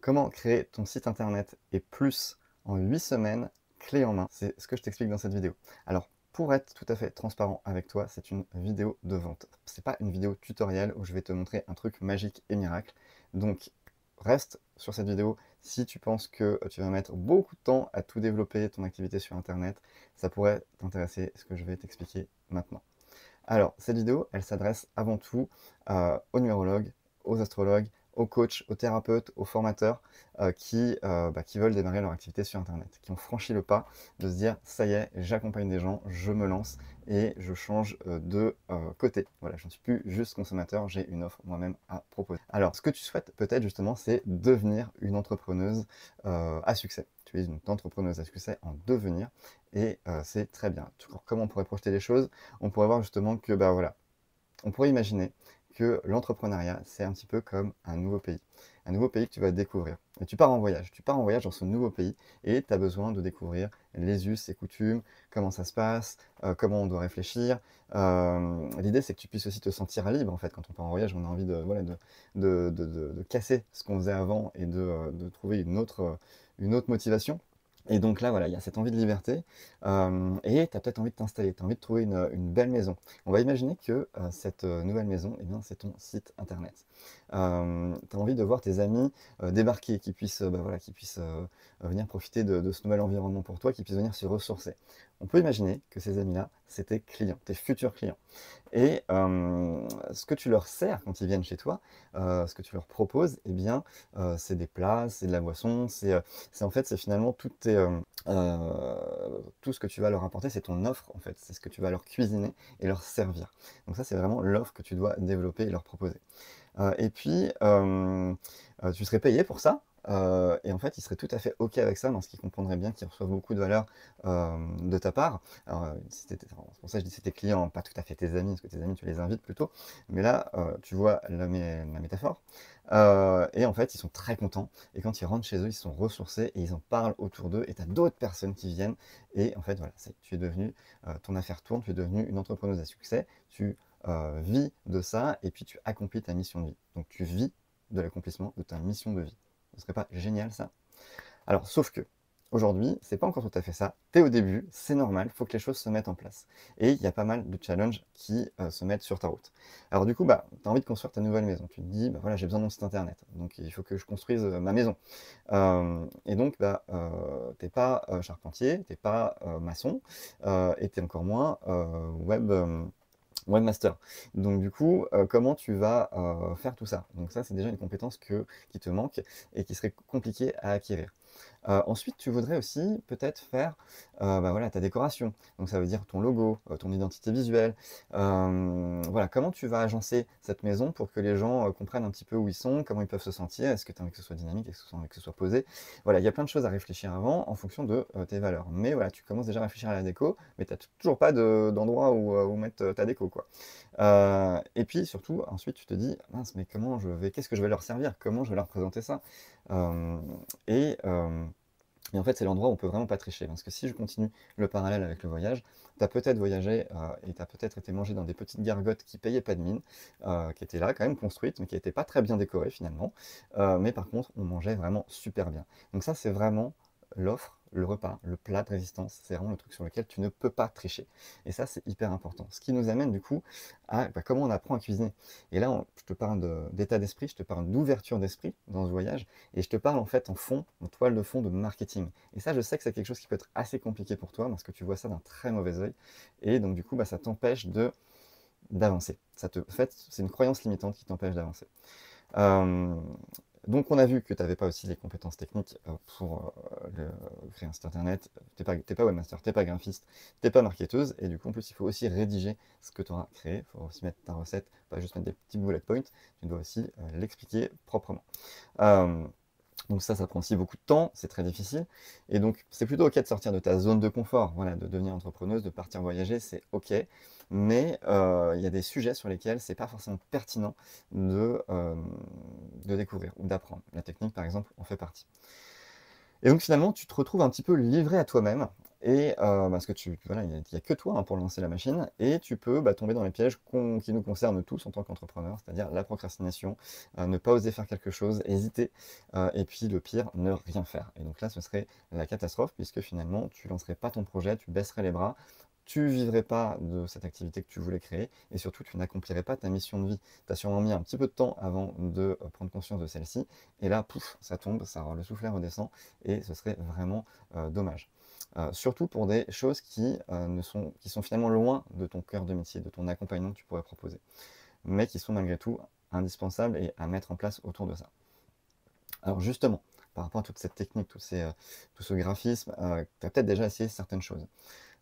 Comment créer ton site internet et plus en 8 semaines, clé en main? C'est ce que je t'explique dans cette vidéo. Alors, pour être tout à fait transparent avec toi, c'est une vidéo de vente. C'est pas une vidéo tutoriel où je vais te montrer un truc magique et miracle. Donc, reste sur cette vidéo si tu penses que tu vas mettre beaucoup de temps à tout développer, ton activité sur internet. Ça pourrait t'intéresser ce que je vais t'expliquer maintenant. Alors, cette vidéo, elle s'adresse avant tout aux numérologues, aux astrologues, aux coachs, aux thérapeutes, aux formateurs qui veulent démarrer leur activité sur Internet, qui ont franchi le pas de se dire ça y est, j'accompagne des gens, je me lance et je change de côté. Voilà, je ne suis plus juste consommateur, j'ai une offre moi-même à proposer. Alors, ce que tu souhaites peut-être justement, c'est devenir une entrepreneuse à succès. Tu es une entrepreneuse à succès en devenir et c'est très bien. Comment on pourrait projeter les choses? On pourrait voir justement que, bah voilà, on pourrait imaginer que l'entrepreneuriat, c'est un petit peu comme un nouveau pays. Un nouveau pays que tu vas découvrir. Et tu pars en voyage dans ce nouveau pays et tu as besoin de découvrir les us et coutumes, comment ça se passe, comment on doit réfléchir. L'idée, c'est que tu puisses aussi te sentir libre, en fait. Quand on part en voyage, on a envie de, voilà, de casser ce qu'on faisait avant et de trouver une autre motivation. Et donc là, voilà, il y a cette envie de liberté et tu as peut-être envie de t'installer, tu as envie de trouver une belle maison. On va imaginer que cette nouvelle maison, eh bien, c'est ton site internet. Tu as envie de voir tes amis débarquer, qui puissent venir profiter de ce nouvel environnement pour toi, qui puissent venir se ressourcer. On peut imaginer que ces amis-là, c'est tes clients, tes futurs clients. Et ce que tu leur sers quand ils viennent chez toi, ce que tu leur proposes, eh bien, c'est des plats, c'est de la boisson, c'est finalement tout ce que tu vas leur apporter, c'est ton offre en fait, c'est ce que tu vas leur cuisiner et leur servir. Donc ça, c'est vraiment l'offre que tu dois développer et leur proposer. Et puis, tu serais payé pour ça. Et en fait, ils seraient tout à fait OK avec ça, parce qu'ils comprendraient bien qu'ils reçoivent beaucoup de valeur de ta part. Alors, c'est pour ça que je dis c'est tes clients, pas tout à fait tes amis, parce que tes amis, tu les invites plutôt. Mais là, tu vois la métaphore. Et en fait, ils sont très contents. Et quand ils rentrent chez eux, ils sont ressourcés et ils en parlent autour d'eux. Et tu as d'autres personnes qui viennent. Et en fait, voilà, tu es devenu, ton affaire tourne, tu es devenu une entrepreneuse à succès. Tu vis de ça et puis tu accomplis ta mission de vie. Donc tu vis de l'accomplissement de ta mission de vie. Ce serait pas génial ça? Alors sauf que aujourd'hui, c'est pas encore tout à fait ça. Tu es au début, c'est normal, il faut que les choses se mettent en place. Et il y a pas mal de challenges qui se mettent sur ta route. Alors du coup, bah, tu as envie de construire ta nouvelle maison. Tu te dis, bah voilà, j'ai besoin de mon site internet. Donc il faut que je construise ma maison. Et donc, bah, t'es pas charpentier, t'es pas maçon, et t'es encore moins webmaster. Donc du coup, comment tu vas faire tout ça? Donc ça, c'est déjà une compétence qui te manque et qui serait compliquée à acquérir. Ensuite, tu voudrais aussi peut-être faire bah voilà, ta décoration. Donc ça veut dire ton logo, ton identité visuelle. Voilà, comment tu vas agencer cette maison pour que les gens comprennent un petit peu où ils sont, comment ils peuvent se sentir, est-ce que tu as envie que ce soit dynamique, est-ce que tu as envie que ce soit posé. Voilà, il y a plein de choses à réfléchir avant en fonction de tes valeurs. Mais voilà, tu commences déjà à réfléchir à la déco, mais tu n'as toujours pas d'endroit où mettre ta déco, quoi. Et puis surtout, ensuite, tu te dis, mince, mais qu'est-ce que je vais leur servir? Comment je vais leur présenter ça? Euh, et, euh, et en fait, c'est l'endroit où on peut vraiment pas tricher. Parce que si je continue le parallèle avec le voyage, tu as peut-être voyagé et tu as peut-être été mangé dans des petites gargotes qui payaient pas de mine, qui étaient là, quand même construites, mais qui n'étaient pas très bien décorées finalement. Mais par contre, on mangeait vraiment super bien. Donc ça, c'est vraiment l'offre, le repas, le plat de résistance. C'est vraiment le truc sur lequel tu ne peux pas tricher. Et ça, c'est hyper important. Ce qui nous amène du coup à comment on apprend à cuisiner. Et là, je te parle d'état d'esprit, je te parle d'ouverture d'esprit dans ce voyage. Et je te parle en fait en toile de fond de marketing. Et ça, je sais que c'est quelque chose qui peut être assez compliqué pour toi parce que tu vois ça d'un très mauvais œil. Et donc, du coup, bah, ça t'empêche d'avancer. En fait, c'est une croyance limitante qui t'empêche d'avancer. Euh, donc, on a vu que tu n'avais pas aussi les compétences techniques pour créer un site internet. T'es pas webmaster, t'es pas graphiste, t'es pas marketeuse. Et du coup, en plus, il faut aussi rédiger ce que tu auras créé. Il faut aussi mettre ta recette, pas juste mettre des petits bullet points. Tu dois aussi l'expliquer proprement. Euh, donc ça prend aussi beaucoup de temps, c'est très difficile. Et donc, c'est plutôt OK de sortir de ta zone de confort, voilà, de devenir entrepreneuse, de partir voyager, c'est OK. Mais il y a des sujets sur lesquels c'est pas forcément pertinent de découvrir ou d'apprendre. La technique, par exemple, en fait partie. Et donc finalement, tu te retrouves un petit peu livré à toi-même et parce que voilà, il n'y a que toi, hein, pour lancer la machine, et tu peux tomber dans les pièges qui nous concernent tous en tant qu'entrepreneurs, c'est-à-dire la procrastination, ne pas oser faire quelque chose, hésiter, et puis le pire, ne rien faire. Et donc là, ce serait la catastrophe, puisque finalement, tu lancerais pas ton projet, tu baisserais les bras, tu vivrais pas de cette activité que tu voulais créer, et surtout, tu n'accomplirais pas ta mission de vie. Tu as sûrement mis un petit peu de temps avant de prendre conscience de celle-ci, et là, pouf, ça tombe, le soufflet redescend, et ce serait vraiment dommage. Surtout pour des choses qui sont finalement loin de ton cœur de métier, de ton accompagnement que tu pourrais proposer, mais qui sont malgré tout indispensables et à mettre en place autour de ça. Alors justement, par rapport à toute cette technique, tout ce graphisme, tu as peut-être déjà essayé certaines choses.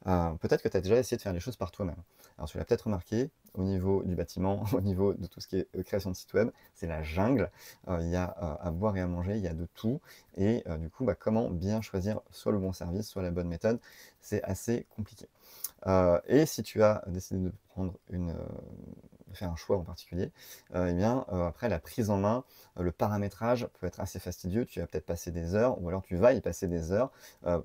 Peut-être que tu as déjà essayé de faire les choses par toi-même. Alors tu l'as peut-être remarqué, au niveau du bâtiment, au niveau de tout ce qui est création de site web, c'est la jungle. Il y a à boire et à manger, il y a de tout. Et du coup, comment bien choisir soit le bon service, soit la bonne méthode, c'est assez compliqué. Et si tu as décidé de prendre de faire un choix en particulier, eh bien, après la prise en main, le paramétrage peut être assez fastidieux. Tu vas peut-être passer des heures, ou alors tu vas y passer des heures,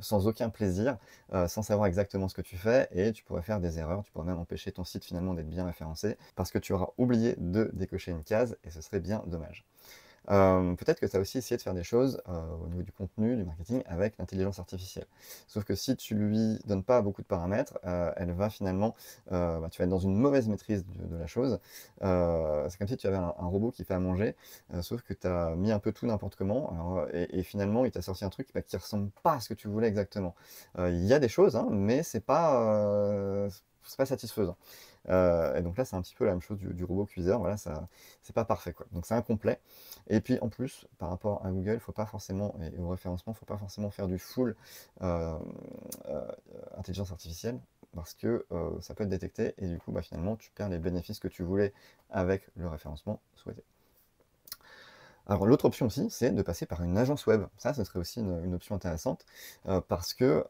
sans aucun plaisir, sans savoir exactement ce que tu fais, et tu pourrais faire des erreurs. Tu pourrais même empêcher ton site finalement d'être bien référencé, parce que tu auras oublié de décocher une case, et ce serait bien dommage. Peut-être que tu as aussi essayé de faire des choses au niveau du contenu, du marketing, avec l'intelligence artificielle. Sauf que si tu lui donnes pas beaucoup de paramètres, elle va finalement, tu vas être dans une mauvaise maîtrise de la chose. C'est comme si tu avais un robot qui fait à manger, sauf que tu as mis un peu tout n'importe comment, alors, et finalement il t'a sorti un truc qui ressemble pas à ce que tu voulais exactement. Il y a des choses, hein, mais c'est pas satisfaisant. Et donc là, c'est un petit peu la même chose du robot cuiseur. Voilà, ça, c'est pas parfait, quoi. Donc c'est incomplet. Et puis en plus, par rapport à Google, faut pas forcément, et au référencement, faut pas forcément faire du full euh, euh, intelligence artificielle, parce que ça peut être détecté, et du coup, finalement, tu perds les bénéfices que tu voulais avec le référencement souhaité. Alors l'autre option aussi, c'est de passer par une agence web. Ça, ce serait aussi une option intéressante, parce que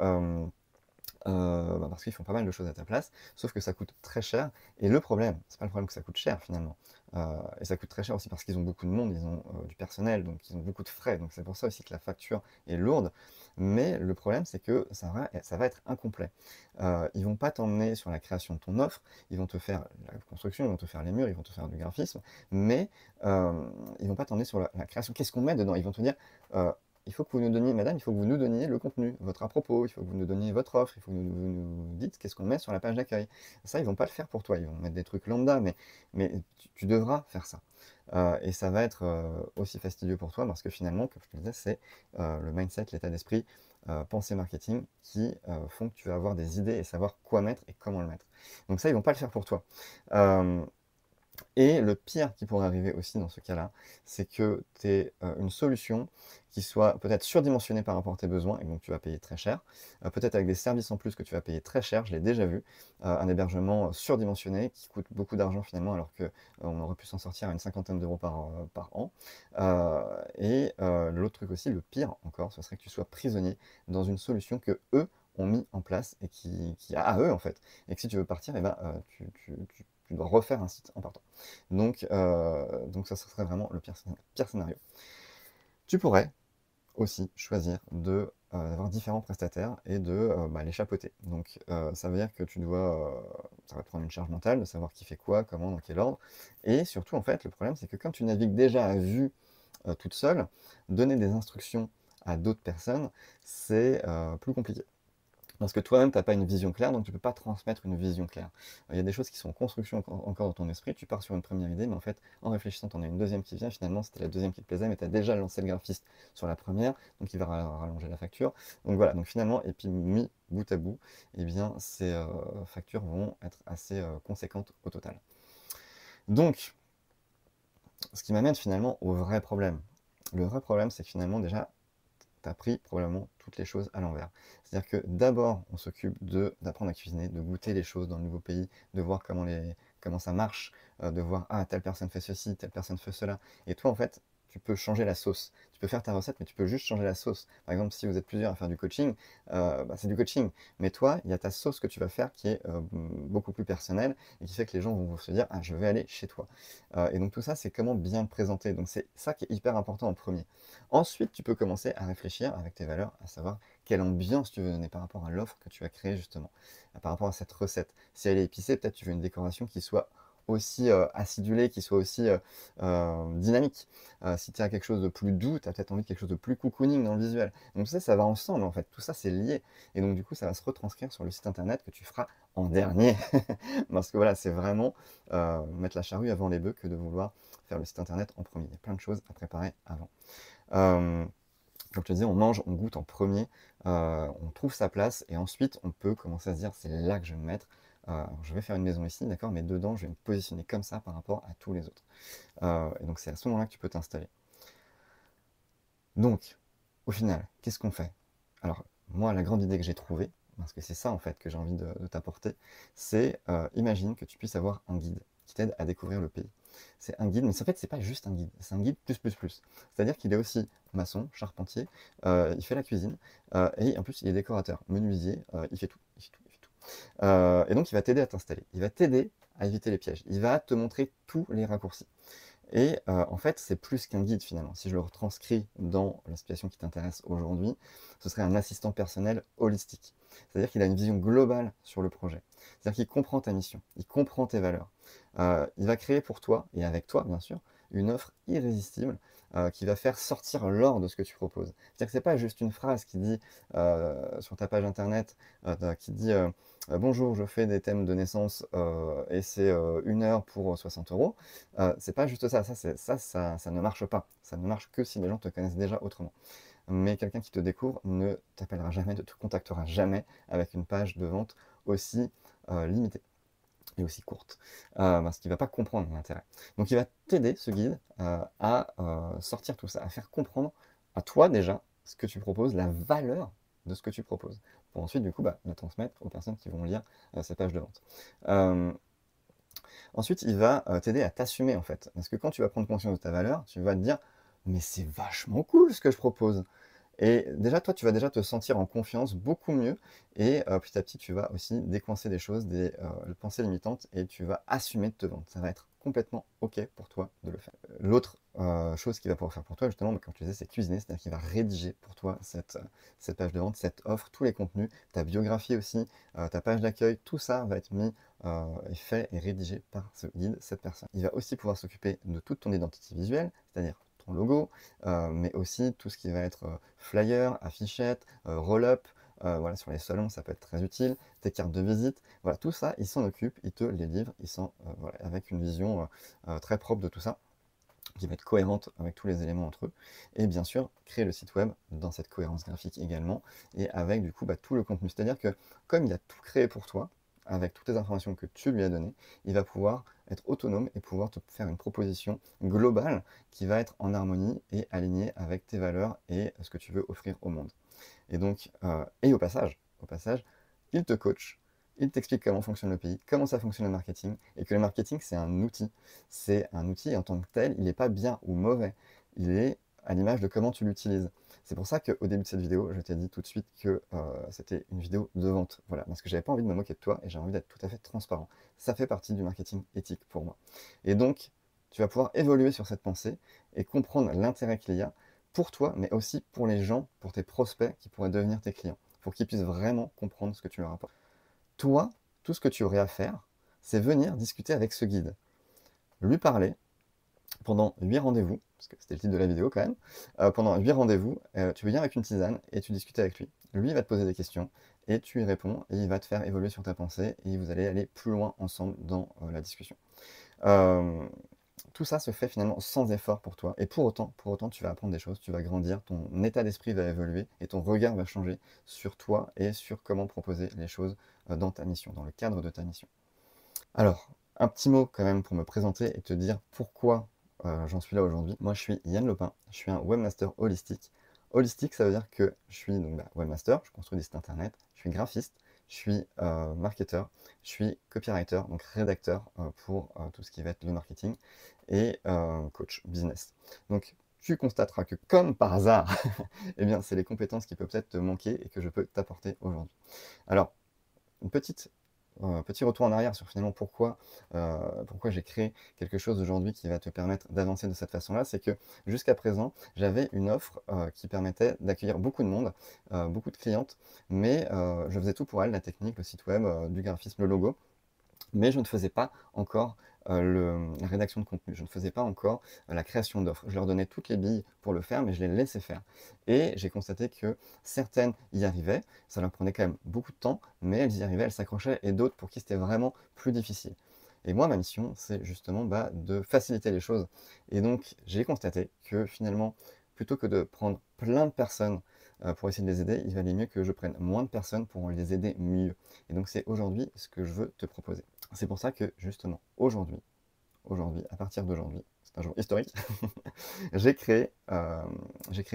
parce qu'ils font pas mal de choses à ta place, sauf que ça coûte très cher. Et le problème, c'est pas le problème que ça coûte cher finalement. Et ça coûte très cher aussi parce qu'ils ont beaucoup de monde, ils ont du personnel, donc ils ont beaucoup de frais. Donc c'est pour ça aussi que la facture est lourde. Mais le problème, c'est que ça va être incomplet. Ils vont pas t'emmener sur la création de ton offre, ils vont te faire la construction, ils vont te faire les murs, ils vont te faire du graphisme, mais ils vont pas t'emmener sur la création. Qu'est-ce qu'on met dedans? Ils vont te dire, euh, il faut que vous nous donniez, madame, il faut que vous nous donniez le contenu, votre à propos, il faut que vous nous donniez votre offre, il faut que vous nous dites qu'est-ce qu'on met sur la page d'accueil. Ça, ils vont pas le faire pour toi, ils vont mettre des trucs lambda, mais tu devras faire ça. Et ça va être aussi fastidieux pour toi parce que finalement, comme je te le disais, c'est le mindset, l'état d'esprit, pensée marketing qui font que tu vas avoir des idées et savoir quoi mettre et comment le mettre. Donc ça, ils vont pas le faire pour toi. Et le pire qui pourrait arriver aussi dans ce cas-là, c'est que tu aies une solution qui soit peut-être surdimensionnée par rapport à tes besoins, et donc tu vas payer très cher. Peut-être avec des services en plus que tu vas payer très cher, je l'ai déjà vu. Un hébergement surdimensionné qui coûte beaucoup d'argent finalement, alors qu'on aurait pu s'en sortir à une cinquantaine d'euros par an. L'autre truc aussi, le pire encore, ce serait que tu sois prisonnier dans une solution que eux ont mis en place et qui a à eux en fait. Et que si tu veux partir, tu dois refaire un site en partant. Donc ça serait vraiment le pire scénario. Tu pourrais aussi choisir d'avoir différents prestataires et de les chapeauter. Donc ça veut dire que ça va te prendre une charge mentale de savoir qui fait quoi, comment, dans quel ordre. Et surtout, en fait, le problème, c'est que quand tu navigues déjà à vue toute seule, donner des instructions à d'autres personnes, c'est plus compliqué. Parce que toi-même, tu n'as pas une vision claire, donc tu ne peux pas transmettre une vision claire. Il y a des choses qui sont en construction encore dans ton esprit, tu pars sur une première idée, mais en fait, en réfléchissant, tu en as une deuxième qui vient, finalement, c'était la deuxième qui te plaisait, mais tu as déjà lancé le graphiste sur la première, donc il va rallonger la facture. Donc voilà, donc finalement, et puis mis bout à bout, eh bien, ces factures vont être assez conséquentes au total. Donc, ce qui m'amène finalement au vrai problème. Le vrai problème, c'est que finalement, déjà, tu as pris probablement toutes les choses à l'envers. C'est-à-dire que d'abord, on s'occupe d'apprendre à cuisiner, de goûter les choses dans le nouveau pays, de voir comment ça marche, de voir, ah, telle personne fait ceci, telle personne fait cela. Et toi, en fait, tu peux changer la sauce. Tu peux faire ta recette, mais tu peux juste changer la sauce. Par exemple, si vous êtes plusieurs à faire du coaching, c'est du coaching. Mais toi, il y a ta sauce que tu vas faire qui est beaucoup plus personnelle et qui fait que les gens vont se dire, ah, je vais aller chez toi. Et donc tout ça, c'est comment bien le présenter. Donc c'est ça qui est hyper important en premier. Ensuite, tu peux commencer à réfléchir avec tes valeurs, à savoir quelle ambiance tu veux donner par rapport à l'offre que tu vas créer justement, par rapport à cette recette. Si elle est épicée, peut-être tu veux une décoration qui soit aussi acidulée, qui soit aussi dynamique. Si tu as quelque chose de plus doux, tu as peut-être envie de quelque chose de plus cocooning dans le visuel. Donc ça va ensemble en fait, tout ça c'est lié. Et donc du coup, ça va se retranscrire sur le site internet que tu feras en dernier. Parce que voilà, c'est vraiment mettre la charrue avant les bœufs que de vouloir faire le site internet en premier. Il y a plein de choses à préparer avant. Comme je te disais, on mange, on goûte en premier, on trouve sa place et ensuite on peut commencer à se dire c'est là que je vais me mettre. Je vais faire une maison ici, d'accord, mais dedans je vais me positionner comme ça par rapport à tous les autres. Et donc c'est à ce moment-là que tu peux t'installer. Donc, au final, qu'est-ce qu'on fait? Alors, moi, la grande idée que j'ai trouvée, parce que c'est ça en fait que j'ai envie de t'apporter, c'est imagine que tu puisses avoir un guide qui t'aide à découvrir le pays. C'est un guide, mais en fait, c'est pas juste un guide, c'est un guide plus plus plus. C'est-à-dire qu'il est aussi maçon, charpentier, il fait la cuisine, et en plus, il est décorateur, menuisier, il fait tout, il fait tout, il fait tout. Et donc, il va t'aider à t'installer, il va t'aider à éviter les pièges, il va te montrer tous les raccourcis. Et en fait, c'est plus qu'un guide finalement. Si je le retranscris dans la situation qui t'intéresse aujourd'hui, ce serait un assistant personnel holistique. C'est-à-dire qu'il a une vision globale sur le projet. C'est-à-dire qu'il comprend ta mission, il comprend tes valeurs. Il va créer pour toi, et avec toi bien sûr, une offre irrésistible qui va faire sortir l'or de ce que tu proposes. C'est-à-dire que ce n'est pas juste une phrase qui dit sur ta page internet, qui dit bonjour, je fais des thèmes de naissance et c'est 1 heure pour 60 euros. C'est pas juste ça, ça ne marche pas. Ça ne marche que si les gens te connaissent déjà autrement. Mais quelqu'un qui te découvre ne t'appellera jamais, ne te contactera jamais avec une page de vente aussi limitée et aussi courte, parce qu'il ne va pas comprendre l'intérêt. Donc il va t'aider, ce guide, à sortir tout ça, à faire comprendre à toi déjà ce que tu proposes, la valeur de ce que tu proposes, pour ensuite du coup le transmettre aux personnes qui vont lire ces pages de vente. Ensuite, il va t'aider à t'assumer en fait. Parce que quand tu vas prendre conscience de ta valeur, tu vas te dire mais c'est vachement cool ce que je propose. Et déjà, toi, tu vas déjà te sentir en confiance beaucoup mieux. Et petit à petit, tu vas aussi décoincer des choses, des pensées limitantes, et tu vas assumer de te vendre. Ça va être complètement OK pour toi de le faire. L'autre chose qu'il va pouvoir faire pour toi, justement, comme tu disais, c'est cuisiner. C'est-à-dire qu'il va rédiger pour toi cette page de vente, cette offre, tous les contenus, ta biographie aussi, ta page d'accueil. Tout ça va être mis et fait et rédigé par ce guide, cette personne. Il va aussi pouvoir s'occuper de toute ton identité visuelle, c'est-à-dire ton logo, mais aussi tout ce qui va être flyer, affichette, roll-up, voilà, sur les salons, ça peut être très utile, tes cartes de visite, voilà, tout ça, il s'en occupe, il te les livre, voilà, avec une vision très propre de tout ça, qui va être cohérente avec tous les éléments entre eux, et bien sûr, créer le site web dans cette cohérence graphique également, et avec du coup tout le contenu. C'est-à-dire que comme il a tout créé pour toi, avec toutes les informations que tu lui as données, il va pouvoir être autonome et pouvoir te faire une proposition globale qui va être en harmonie et alignée avec tes valeurs et ce que tu veux offrir au monde. Et donc, et au passage, il te coach, il t'explique comment fonctionne le pays, comment ça fonctionne le marketing, et que le marketing, c'est un outil. C'est un outil et en tant que tel, il n'est pas bien ou mauvais. Il est à l'image de comment tu l'utilises. C'est pour ça qu'au début de cette vidéo, je t'ai dit tout de suite que c'était une vidéo de vente. Voilà, parce que j'avais pas envie de me moquer de toi et j'ai envie d'être tout à fait transparent. Ça fait partie du marketing éthique pour moi. Et donc, tu vas pouvoir évoluer sur cette pensée et comprendre l'intérêt qu'il y a pour toi, mais aussi pour les gens, pour tes prospects qui pourraient devenir tes clients, pour qu'ils puissent vraiment comprendre ce que tu leur apportes. Toi, tout ce que tu aurais à faire, c'est venir discuter avec ce guide, lui parler pendant 8 rendez-vous, parce que c'était le titre de la vidéo quand même, pendant 8 rendez-vous, tu viens avec une tisane et tu discutes avec lui. Lui, il va te poser des questions et tu y réponds et il va te faire évoluer sur ta pensée et vous allez aller plus loin ensemble dans la discussion. Tout ça se fait finalement sans effort pour toi. Et pour autant, tu vas apprendre des choses, tu vas grandir, ton état d'esprit va évoluer et ton regard va changer sur toi et sur comment proposer les choses dans ta mission, dans le cadre de ta mission. Alors, un petit mot quand même pour me présenter et te dire pourquoi j'en suis là aujourd'hui. Moi, je suis Yann Lopin, je suis un webmaster holistique. Holistique, ça veut dire que je suis donc webmaster, je construis des sites internet, je suis graphiste, je suis marketeur, je suis copywriter, donc rédacteur pour tout ce qui va être le marketing, et coach business. Donc tu constateras que comme par hasard, eh bien, c'est les compétences qui peuvent peut-être te manquer et que je peux t'apporter aujourd'hui. Alors, une petit retour en arrière sur finalement pourquoi j'ai créé quelque chose aujourd'hui qui va te permettre d'avancer de cette façon-là, c'est que jusqu'à présent, j'avais une offre qui permettait d'accueillir beaucoup de monde, beaucoup de clientes, mais je faisais tout pour elles, la technique, le site web, du graphisme, le logo, mais je ne faisais pas encore la rédaction de contenu, je ne faisais pas encore la création d'offres. Je leur donnais toutes les billes pour le faire, mais je les laissais faire. Et j'ai constaté que certaines y arrivaient, ça leur prenait quand même beaucoup de temps, mais elles y arrivaient, elles s'accrochaient, et d'autres pour qui c'était vraiment plus difficile. Et moi, ma mission, c'est justement de faciliter les choses. Et donc, j'ai constaté que finalement, plutôt que de prendre plein de personnes pour essayer de les aider, il valait mieux que je prenne moins de personnes pour les aider mieux. Et donc, c'est aujourd'hui ce que je veux te proposer. C'est pour ça que, justement, aujourd'hui, à partir d'aujourd'hui, c'est un jour historique, j'ai créé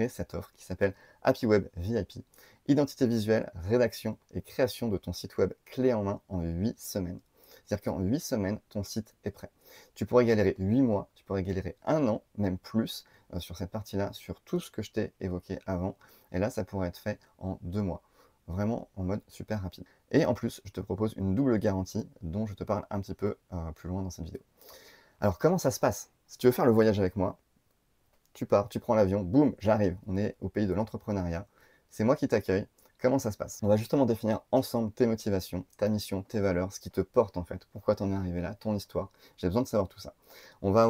cette offre qui s'appelle Happy Web VIP, identité visuelle, rédaction et création de ton site web clé en main en 8 semaines. C'est-à-dire qu'en 8 semaines, ton site est prêt. Tu pourrais galérer 8 mois, tu pourrais galérer 1 an, même plus, sur cette partie-là, sur tout ce que je t'ai évoqué avant. Et là, ça pourrait être fait en 2 mois. Vraiment en mode super rapide. Et en plus, je te propose une double garantie dont je te parle un petit peu plus loin dans cette vidéo. Alors, comment ça se passe? Si tu veux faire le voyage avec moi, tu pars, tu prends l'avion, boum, j'arrive. On est au pays de l'entrepreneuriat. C'est moi qui t'accueille. Comment ça se passe? On va justement définir ensemble tes motivations, ta mission, tes valeurs, ce qui te porte en fait, pourquoi t'en es arrivé là, ton histoire. J'ai besoin de savoir tout ça. On va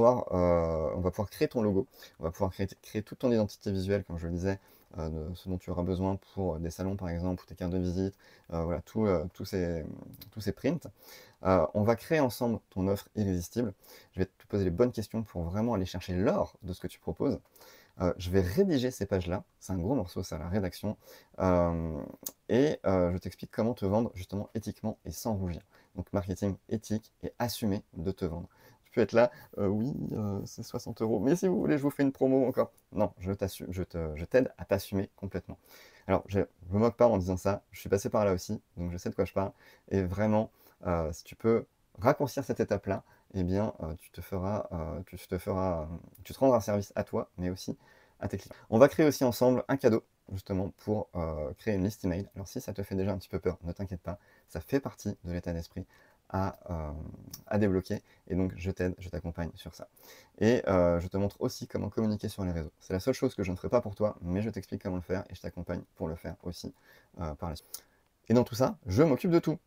pouvoir créer ton logo, on va pouvoir créer toute ton identité visuelle, comme je le disais, de ce dont tu auras besoin pour des salons par exemple, pour tes cartes de visite, voilà, tous ces prints. On va créer ensemble ton offre irrésistible. Je vais te poser les bonnes questions pour vraiment aller chercher l'or de ce que tu proposes. Je vais rédiger ces pages-là, c'est un gros morceau ça, la rédaction, je t'explique comment te vendre justement éthiquement et sans rougir. Donc marketing éthique et assumer de te vendre. Tu peux être là, oui, c'est 60 euros, mais si vous voulez, je vous fais une promo encore. Non, je t'aide à t'assumer complètement. Alors, je ne me moque pas en disant ça, je suis passé par là aussi, donc je sais de quoi je parle, et vraiment, si tu peux raccourcir cette étape-là, eh bien, tu te rendras service à toi, mais aussi à tes clients. On va créer aussi ensemble un cadeau, justement, pour créer une liste email. Alors, si ça te fait déjà un petit peu peur, ne t'inquiète pas, ça fait partie de l'état d'esprit à débloquer, et donc je t'aide, je t'accompagne sur ça. Et je te montre aussi comment communiquer sur les réseaux. C'est la seule chose que je ne ferai pas pour toi, mais je t'explique comment le faire, et je t'accompagne pour le faire aussi par la suite. Et dans tout ça, je m'occupe de tout.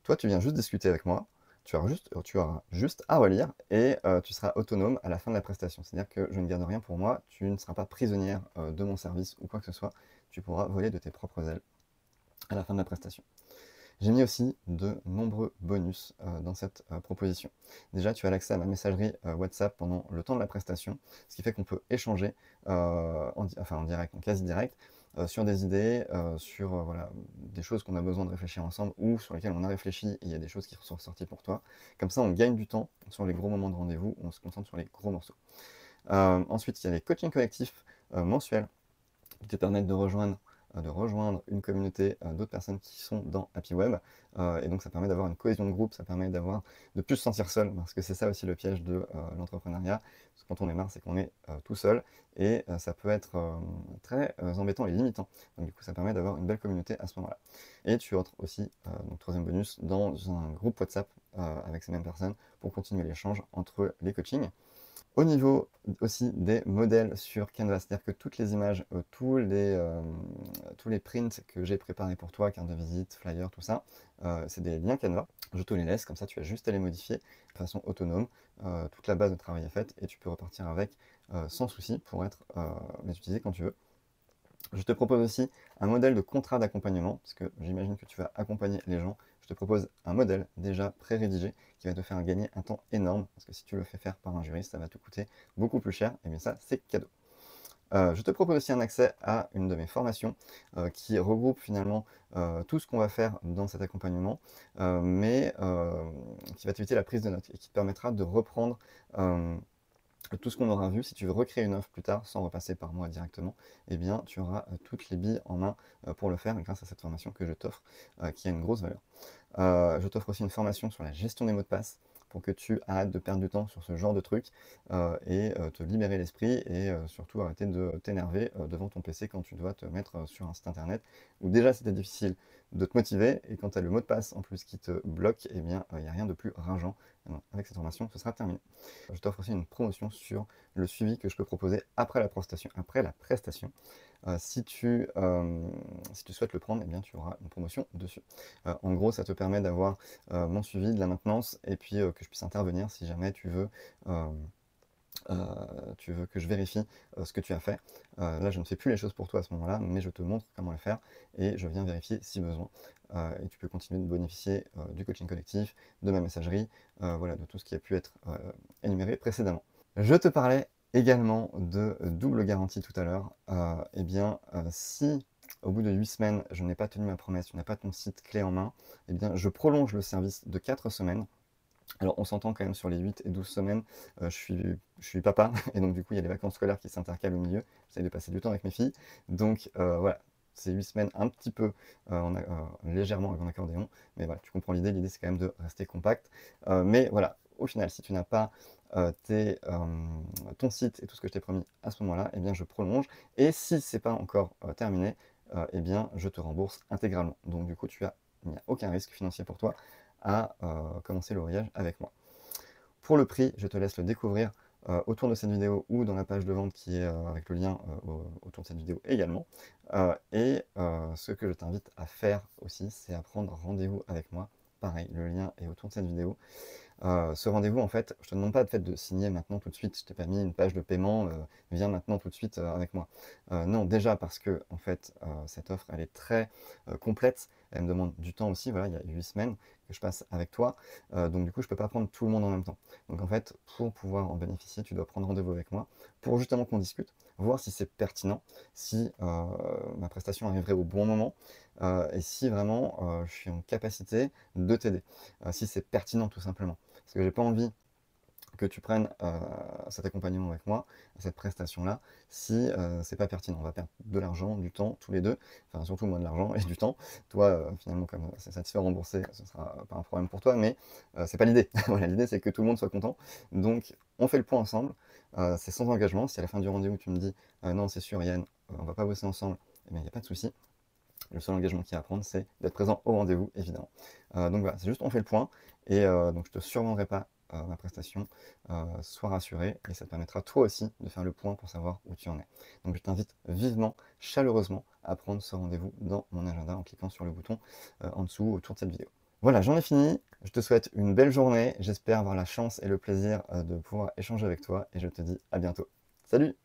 Toi, tu viens juste discuter avec moi, tu auras juste à relire et tu seras autonome à la fin de la prestation. C'est-à-dire que je ne garde rien pour moi, tu ne seras pas prisonnière de mon service ou quoi que ce soit, tu pourras voler de tes propres ailes à la fin de la prestation. J'ai mis aussi de nombreux bonus dans cette proposition. Déjà, tu as l'accès à ma messagerie WhatsApp pendant le temps de la prestation, ce qui fait qu'on peut échanger en direct, en quasi direct, sur des idées, sur voilà, des choses qu'on a besoin de réfléchir ensemble ou sur lesquelles on a réfléchi et il y a des choses qui sont ressorties pour toi. Comme ça, on gagne du temps sur les gros moments de rendez-vous, on se concentre sur les gros morceaux. Ensuite, il y a les coachings collectifs mensuels qui te permettent de rejoindre une communauté d'autres personnes qui sont dans Happy Web. Et donc ça permet d'avoir une cohésion de groupe, ça permet de plus se sentir seul, parce que c'est ça aussi le piège de l'entrepreneuriat. Quand on est marre, c'est qu'on est tout seul, et ça peut être très embêtant et limitant. Donc du coup, ça permet d'avoir une belle communauté à ce moment-là. Et tu entres aussi, donc troisième bonus, dans un groupe WhatsApp avec ces mêmes personnes pour continuer l'échange entre les coachings. Au niveau aussi des modèles sur Canva, c'est-à-dire que toutes les images, tous les prints que j'ai préparés pour toi, carte de visite, flyer, tout ça, c'est des liens Canva. Je te les laisse, comme ça tu as juste à les modifier de façon autonome. Toute la base de travail est faite et tu peux repartir avec sans souci pour les utiliser quand tu veux. Je te propose aussi un modèle de contrat d'accompagnement, parce que j'imagine que tu vas accompagner les gens. Je te propose un modèle déjà pré-rédigé qui va te faire gagner un temps énorme, parce que si tu le fais faire par un juriste, ça va te coûter beaucoup plus cher, et bien ça, c'est cadeau. Je te propose aussi un accès à une de mes formations qui regroupe finalement tout ce qu'on va faire dans cet accompagnement, mais qui va t'éviter la prise de notes et qui te permettra de reprendre tout ce qu'on aura vu. Si tu veux recréer une offre plus tard sans repasser par moi directement, eh bien tu auras toutes les billes en main pour le faire grâce à cette formation que je t'offre qui a une grosse valeur. Je t'offre aussi une formation sur la gestion des mots de passe pour que tu arrêtes de perdre du temps sur ce genre de trucs et te libérer l'esprit et surtout arrêter de t'énerver devant ton PC quand tu dois te mettre sur un site internet où déjà c'était difficile de te motiver et quand tu as le mot de passe en plus qui te bloque, eh bien il n'y a rien de plus rageant. Avec cette formation, ce sera terminé. Je t'offre aussi une promotion sur le suivi que je peux proposer après la prestation. Si tu souhaites le prendre, eh bien, tu auras une promotion dessus. En gros, ça te permet d'avoir mon suivi, de la maintenance, et puis que je puisse intervenir si jamais tu veux que je vérifie ce que tu as fait. Là, je ne fais plus les choses pour toi à ce moment-là, mais je te montre comment les faire et je viens vérifier si besoin. Et tu peux continuer de bénéficier du coaching collectif, de ma messagerie, voilà, de tout ce qui a pu être énuméré précédemment. Je te parlais également de double garantie tout à l'heure. Eh bien, si au bout de 8 semaines, je n'ai pas tenu ma promesse, tu n'as pas ton site clé en main, eh bien, je prolonge le service de 4 semaines. Alors, on s'entend quand même sur les 8 et 12 semaines, je suis papa, et donc du coup, il y a les vacances scolaires qui s'intercalent au milieu. J'essaie de passer du temps avec mes filles. Donc, voilà, c'est 8 semaines un petit peu, légèrement avec mon accordéon. Mais voilà, tu comprends l'idée. L'idée, c'est quand même de rester compact. Mais voilà, au final, si tu n'as pas ton site et tout ce que je t'ai promis à ce moment-là, eh bien, je prolonge. Et si c'est pas encore terminé, eh bien, je te rembourse intégralement. Donc, du coup, il n'y a aucun risque financier pour toi à commencer le voyage avec moi. Pour le prix, je te laisse le découvrir autour de cette vidéo ou dans la page de vente qui est avec le lien autour de cette vidéo également. Ce que je t'invite à faire aussi, c'est à prendre rendez-vous avec moi. Pareil, le lien est autour de cette vidéo. Ce rendez-vous, en fait, je ne te demande pas de signer maintenant tout de suite, je t'ai pas mis une page de paiement, viens maintenant tout de suite avec moi. Non, déjà parce que, en fait, cette offre, elle est très complète, elle me demande du temps aussi, voilà, il y a 8 semaines que je passe avec toi, donc du coup, je ne peux pas prendre tout le monde en même temps. Donc en fait, pour pouvoir en bénéficier, tu dois prendre rendez-vous avec moi, pour justement qu'on discute, voir si c'est pertinent, si ma prestation arriverait au bon moment, et si vraiment je suis en capacité de t'aider, si c'est pertinent tout simplement. Parce que j'ai pas envie que tu prennes cet accompagnement avec moi, cette prestation-là, si c'est pas pertinent. On va perdre de l'argent, du temps, tous les deux, enfin surtout moi de l'argent et du temps. Toi, finalement, comme c'est satisfait, remboursé, ce sera pas un problème pour toi, mais c'est pas l'idée. Voilà, l'idée c'est que tout le monde soit content. Donc, on fait le point ensemble. C'est sans engagement. Si à la fin du rendez-vous tu me dis non, c'est sûr, Yann, on va pas bosser ensemble, eh bien, il n'y a pas de souci. Le seul engagement qu'il y a à prendre, c'est d'être présent au rendez-vous, évidemment. Donc voilà, c'est juste on fait le point, et donc je ne te survendrai pas ma prestation, sois rassuré, et ça te permettra toi aussi de faire le point pour savoir où tu en es. Donc je t'invite vivement, chaleureusement, à prendre ce rendez-vous dans mon agenda en cliquant sur le bouton en dessous autour de cette vidéo. Voilà, j'en ai fini, je te souhaite une belle journée, j'espère avoir la chance et le plaisir de pouvoir échanger avec toi, et je te dis à bientôt. Salut!